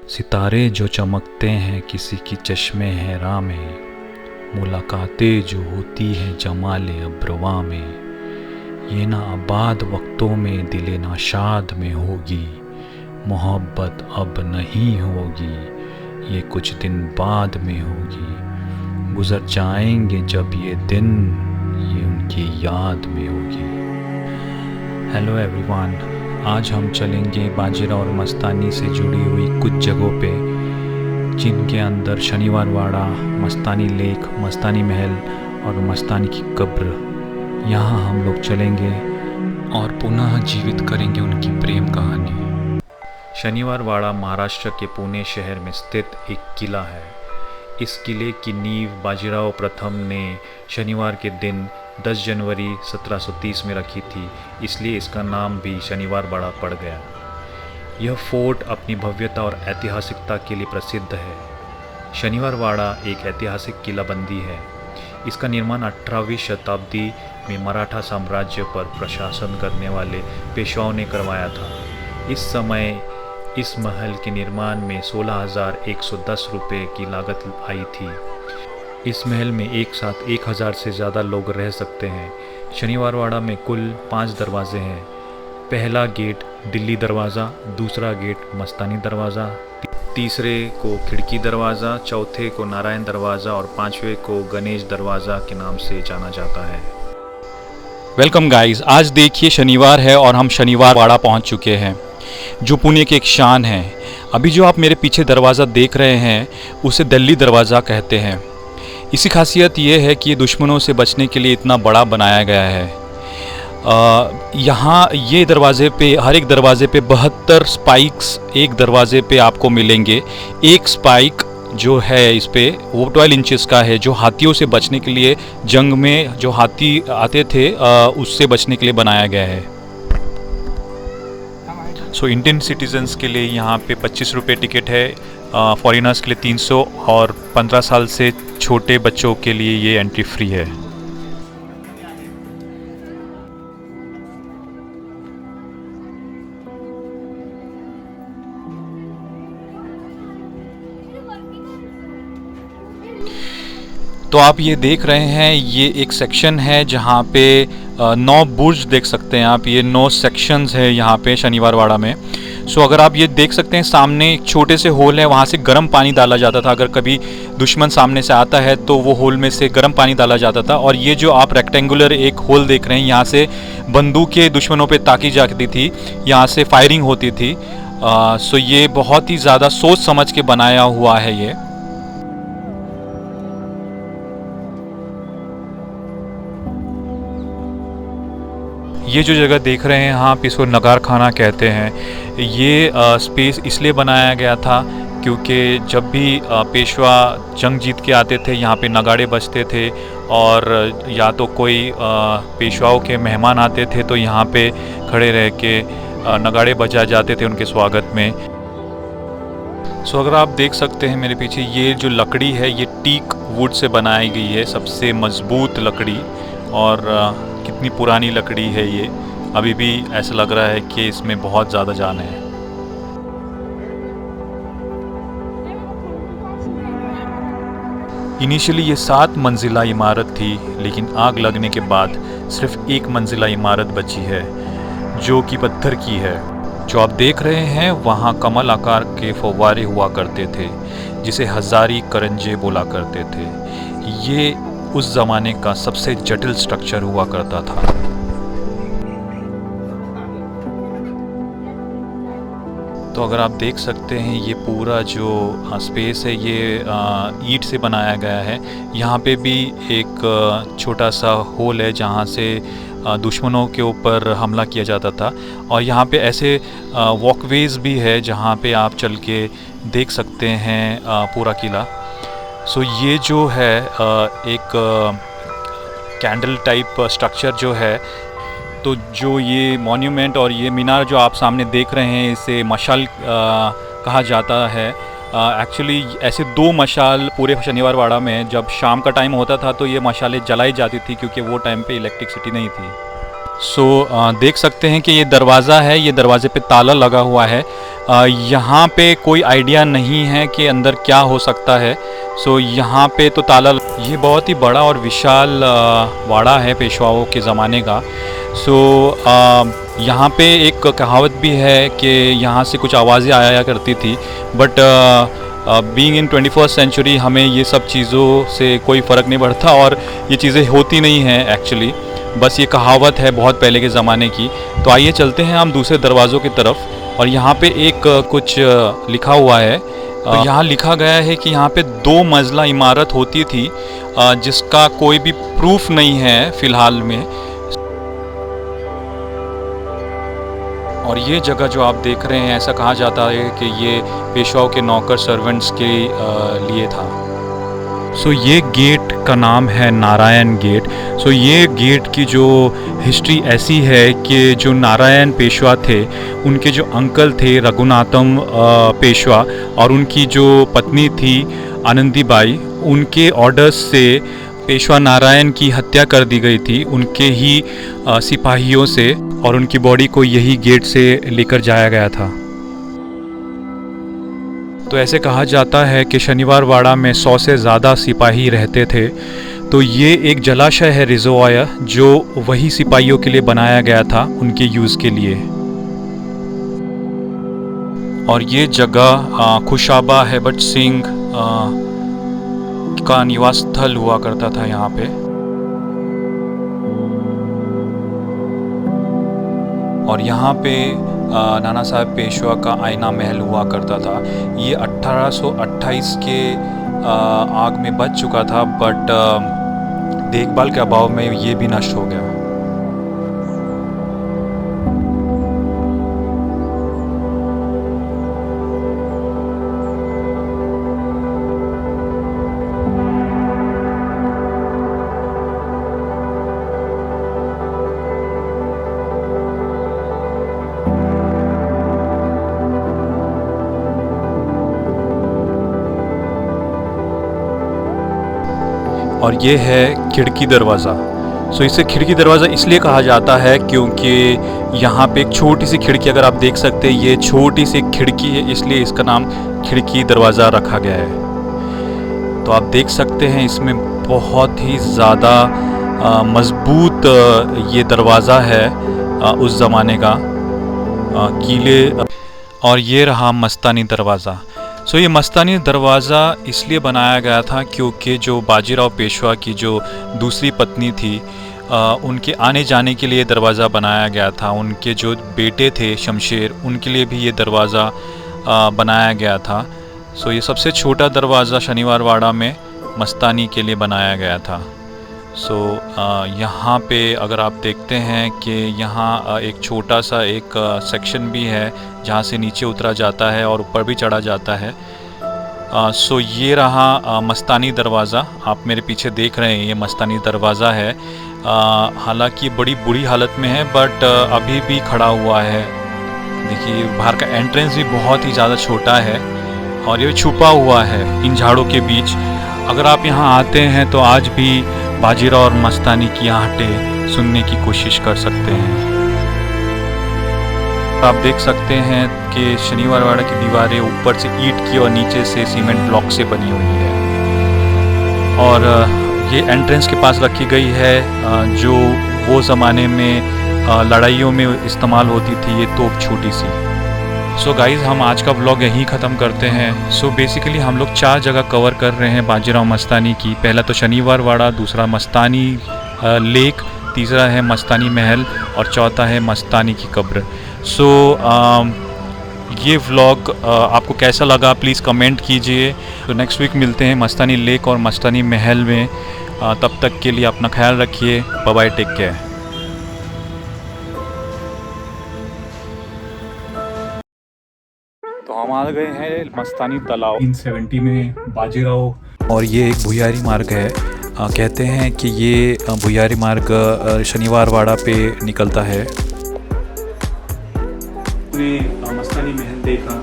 सितारे जो चमकते हैं किसी की चश्मे हैरा में, मुलाकातें जो होती हैं जमाले अब्रवा में, ये ना आबाद वक्तों में दिले नाशाद में होगी, मोहब्बत अब नहीं होगी, ये कुछ दिन बाद में होगी, गुजर जाएंगे जब ये दिन, ये उनकी याद में होगी। हेलो एवरीवन, आज हम चलेंगे बाजीराव और मस्तानी से जुड़ी हुई कुछ जगहों पे, जिनके अंदर शनिवार वाड़ा, मस्तानी लेक, मस्तानी महल और मस्तानी की कब्र। यहाँ हम लोग चलेंगे और पुनः जीवित करेंगे उनकी प्रेम कहानी। शनिवार वाड़ा महाराष्ट्र के पुणे शहर में स्थित एक किला है। इस किले की नींव बाजीराव प्रथम ने शनिवार के दिन 10 जनवरी 1730 में रखी थी, इसलिए इसका नाम भी शनिवार वाड़ा पड़ गया। यह फोर्ट अपनी भव्यता और ऐतिहासिकता के लिए प्रसिद्ध है। शनिवार वाड़ा एक ऐतिहासिक किलाबंदी है। इसका निर्माण 18वीं शताब्दी में मराठा साम्राज्य पर प्रशासन करने वाले पेशवाओं ने करवाया था। इस समय इस महल के निर्माण में 16,110 रुपये की लागत आई थी। इस महल में एक साथ 1,000 से ज़्यादा लोग रह सकते हैं। शनिवार वाड़ा में कुल 5 दरवाजे हैं। पहला गेट दिल्ली दरवाज़ा, दूसरा गेट मस्तानी दरवाज़ा, तीसरे को खिड़की दरवाज़ा, चौथे को नारायण दरवाज़ा और पांचवें को गणेश दरवाज़ा के नाम से जाना जाता है। वेलकम गाइस, आज देखिए शनिवार है और हम शनिवार वाड़ा पहुंच चुके हैं, जो पुणे की एक शान है। अभी जो आप मेरे पीछे दरवाज़ा देख रहे हैं उसे दिल्ली दरवाज़ा कहते हैं। इसकी खासियत ये है कि दुश्मनों से बचने के लिए इतना बड़ा बनाया गया है। यहाँ ये दरवाज़े पे, हर एक दरवाज़े पे 72 स्पाइक्स एक दरवाज़े पे आपको मिलेंगे। एक स्पाइक जो है इस पे वो 12 इंचेस का है, जो हाथियों से बचने के लिए, जंग में जो हाथी आते थे उससे बचने के लिए बनाया गया है। सो इंडियन सिटीजन्स के लिए यहाँ पे 25 रुपये टिकट है, फॉरेनर्स के लिए 300 और 15 साल से छोटे बच्चों के लिए ये एंट्री फ्री है। तो आप ये देख रहे हैं, ये एक सेक्शन है जहाँ पे 9 बुर्ज देख सकते हैं आप। ये 9 सेक्शंस है यहाँ पे शनिवार वाड़ा में। सो अगर आप ये देख सकते हैं, सामने एक छोटे से होल है, वहाँ से गर्म पानी डाला जाता था। अगर कभी दुश्मन सामने से आता है तो वो होल में से गर्म पानी डाला जाता था। और ये जो आप रेक्टेंगुलर एक होल देख रहे हैं, यहाँ से बंदूकें दुश्मनों पे ताकी जाती थी, यहाँ से फायरिंग होती थी। सो ये बहुत ही ज़्यादा सोच समझ के बनाया हुआ है ये। ये जो जगह देख रहे हैं आप, इसको नगार खाना कहते हैं। ये स्पेस इसलिए बनाया गया था क्योंकि जब भी पेशवा जंग जीत के आते थे, यहाँ पे नगाड़े बजते थे, और या तो कोई पेशवाओं के मेहमान आते थे तो यहाँ पे खड़े रह के नगाड़े बजाए जाते थे उनके स्वागत में। सो अगर आप देख सकते हैं मेरे पीछे, ये जो लकड़ी है ये टीक वुड से बनाई गई है, सबसे मजबूत लकड़ी। और कितनी पुरानी लकड़ी है ये, अभी भी ऐसा लग रहा है कि इसमें बहुत ज़्यादा जान है। इनिशियली ये 7 मंजिला इमारत थी, लेकिन आग लगने के बाद सिर्फ 1 मंजिला इमारत बची है, जो कि पत्थर की है। जो आप देख रहे हैं वहाँ कमल आकार के फव्वारे हुआ करते थे, जिसे हजारी करंजे बोला करते थे। ये उस ज़माने का सबसे जटिल स्ट्रक्चर हुआ करता था। तो अगर आप देख सकते हैं, ये पूरा जो स्पेस है ये ईंट से बनाया गया है। यहाँ पे भी एक छोटा सा होल है जहाँ से दुश्मनों के ऊपर हमला किया जाता था। और यहाँ पे ऐसे वॉकवेज भी है जहाँ पे आप चल के देख सकते हैं पूरा किला। सो ये जो है एक कैंडल टाइप स्ट्रक्चर जो है, तो जो ये मॉन्यूमेंट और ये मीनार जो आप सामने देख रहे हैं, इसे मशाल कहा जाता है। एक्चुअली ऐसे 2 मशाल पूरे शनिवार वाड़ा में, जब शाम का टाइम होता था तो ये मशालें जलाई जाती थी, क्योंकि वो टाइम पे इलेक्ट्रिसिटी नहीं थी। देख सकते हैं कि ये दरवाज़ा है, ये दरवाज़े पे ताला लगा हुआ है। यहाँ पे कोई आइडिया नहीं है कि अंदर क्या हो सकता है। यहाँ पे तो ताला, ये बहुत ही बड़ा और विशाल वाड़ा है पेशवाओं के ज़माने का। यहाँ पे एक कहावत भी है कि यहाँ से कुछ आवाज़ें आया करती थी, but being in 21st century हमें ये सब चीज़ों से कोई फ़र्क नहीं पड़ता और ये चीज़ें होती नहीं हैं एक्चुअली, बस ये कहावत है बहुत पहले के ज़माने की। तो आइए चलते हैं हम दूसरे दरवाज़ों की तरफ। और यहाँ पे एक कुछ लिखा हुआ है। तो यहाँ लिखा गया है कि यहाँ पे 2 मंजिला इमारत होती थी, जिसका कोई भी प्रूफ नहीं है फ़िलहाल में। और ये जगह जो आप देख रहे हैं, ऐसा कहा जाता है कि ये पेशवाओं के नौकर सर्वेंट्स के लिए था। ये गेट का नाम है नारायण गेट। ये गेट की जो हिस्ट्री ऐसी है कि जो नारायण पेशवा थे, उनके जो अंकल थे रघुनाथम पेशवा, और उनकी जो पत्नी थी आनंदीबाई, उनके ऑर्डर्स से पेशवा नारायण की हत्या कर दी गई थी उनके ही सिपाहियों से, और उनकी बॉडी को यही गेट से लेकर जाया गया था। तो ऐसे कहा जाता है कि शनिवार वाड़ा में 100 से ज़्यादा सिपाही रहते थे। तो ये एक जलाशय है रिजर्वायर, जो वही सिपाहियों के लिए बनाया गया था उनके यूज़ के लिए। और ये जगह खुशाबा हैबत सिंह का निवास स्थल हुआ करता था यहाँ पे। और यहाँ पे नाना साहब पेशवा का आईना महल हुआ करता था। ये 1828 के आग में बच चुका था, बट देखभाल के अभाव में ये भी नष्ट हो गया। और ये है खिड़की दरवाज़ा। इसे खिड़की दरवाज़ा इसलिए कहा जाता है क्योंकि यहाँ पे एक छोटी सी खिड़की, अगर आप देख सकते हैं, ये छोटी सी खिड़की है, इसलिए इसका नाम खिड़की दरवाज़ा रखा गया है। तो आप देख सकते हैं इसमें बहुत ही ज़्यादा मज़बूत ये दरवाज़ा है उस ज़माने का, किले। और ये रहा मस्तानी दरवाज़ा। ये मस्तानी दरवाज़ा इसलिए बनाया गया था क्योंकि जो बाजीराव पेशवा की जो दूसरी पत्नी थी, उनके आने जाने के लिए दरवाज़ा बनाया गया था। उनके जो बेटे थे शमशेर, उनके लिए भी ये दरवाज़ा बनाया गया था। ये सबसे छोटा दरवाज़ा शनिवार वाड़ा में मस्तानी के लिए बनाया गया था। यहाँ पे अगर आप देखते हैं कि यहाँ एक छोटा सा एक सेक्शन भी है जहाँ से नीचे उतरा जाता है और ऊपर भी चढ़ा जाता है। ये रहा मस्तानी दरवाज़ा, आप मेरे पीछे देख रहे हैं, ये मस्तानी दरवाज़ा है। हालांकि बड़ी बुरी हालत में है, बट अभी भी खड़ा हुआ है। देखिए बाहर का एंट्रेंस भी बहुत ही ज़्यादा छोटा है और ये छुपा हुआ है इन झाड़ों के बीच। अगर आप यहाँ आते हैं तो आज भी बाजीराव और मस्तानी की आहटें सुनने की कोशिश कर सकते हैं। आप देख सकते हैं कि शनिवार वाड़ा की दीवारें ऊपर से ईंट की और नीचे से सीमेंट ब्लॉक से बनी हुई है। और ये एंट्रेंस के पास रखी गई है जो वो ज़माने में लड़ाइयों में इस्तेमाल होती थी, ये तोप छोटी सी। गाइज़, हम आज का व्लॉग यहीं ख़त्म करते हैं। बेसिकली हम लोग 4 जगह कवर कर रहे हैं बाजीराव मस्तानी की। पहला तो शनिवार वाड़ा, दूसरा मस्तानी लेक, तीसरा है मस्तानी महल और चौथा है मस्तानी की कब्र। ये व्लॉग आपको कैसा लगा प्लीज़ कमेंट कीजिए। तो नेक्स्ट वीक मिलते हैं मस्तानी लेक और मस्तानी महल में। तब तक के लिए अपना ख्याल रखिए। Bye bye, take care. तो हम आ गए हैं मस्तानी तालाब 1970 में बाजीराव। और ये एक भुयारी मार्ग है। कहते हैं कि ये भुयारी मार्ग शनिवार वाड़ा पे निकलता है। मस्तानी महल देखा।